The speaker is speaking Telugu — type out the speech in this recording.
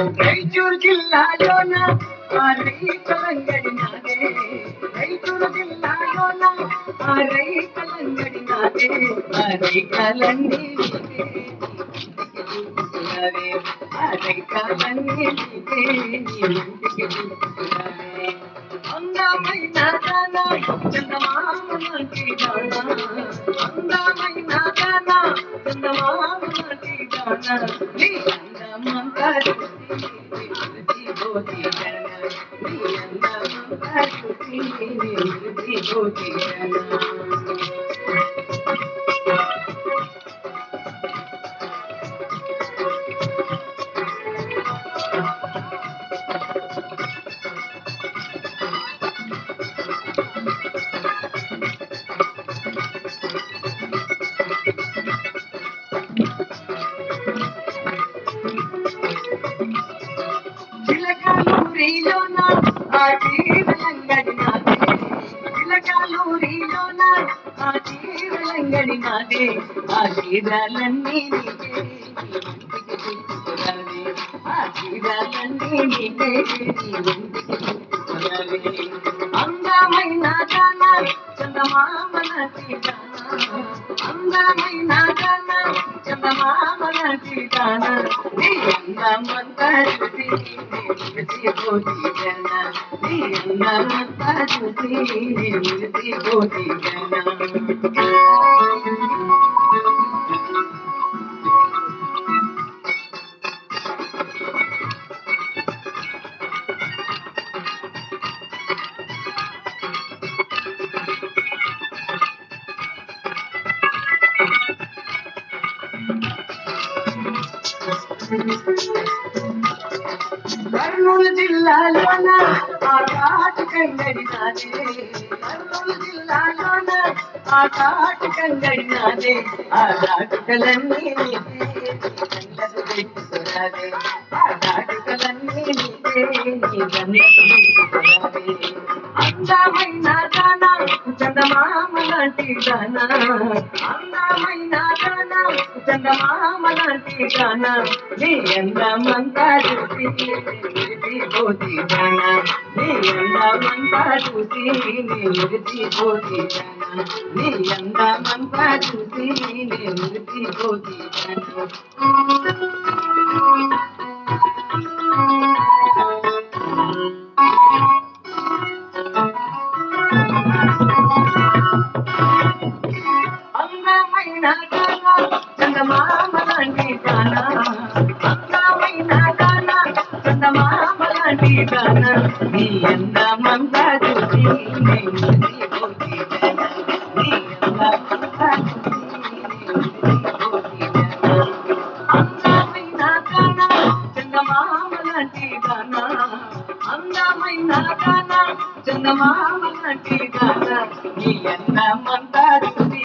రాయచూరు జిల్లాలోన రైతులంగడి నాదే రాయచూరు జిల్లాలోన రైతులంగడి నాదే రైతులన్నీ రైతులన్నీ అందమైన దానా చందమామ లాంటి దానా అందమైన దానా చందమామ లాంటి దానా నీ అందమంతా చూసి పోతి జన నీ అందమంతా చూసి పోతి జన చిలకలూరిలోన చీరలంగడి నాదే చిలకలూరిలోన చీరలంగడి నాదే చీరలన్నీ నీకే ఇంటికి తీసుకురావే చీరలన్నీ నీకే ఇంటికి తీసుకురావే అందమైన దానా చందమామ లాంటి దానా అందమైన దానా చందమామ లాంటి దానా నీ అందమంతా చూసి పోతి జన నీ అందమంతా చూసి పోతి జన కర్నూలు జిల్లాలోన కాటుకంగడి నాదే కర్నూలు జిల్లాలోన కాటుకంగడి నాదే కాటుకలన్నీ కళ్ళకు పెట్టుకురాదే కాటుకలన్నీ నీ కళ్ళకు పెట్టుకురాదే అందమైన దానా చందమామ లాంటి దానా అందమైన దానా చందమామ లాంటి దానా నీ అందమంతా చూసి పోతి జన నీ అందమంతా చూసి పోతి జన నీ అందమంతా చూసి పోతి జన అందమైన దానా చందమామ లాంటి దానా అందమైన దానా చందమామ లాంటి దానా నీ అందమంతా చూసి పోతి జన నీ అందమంతా చూసి పోతి జన అందమైన దానా చందమామ లాంటి దానా అందమైన దానా చందమామ లాంటి దానా నీ అందమంతా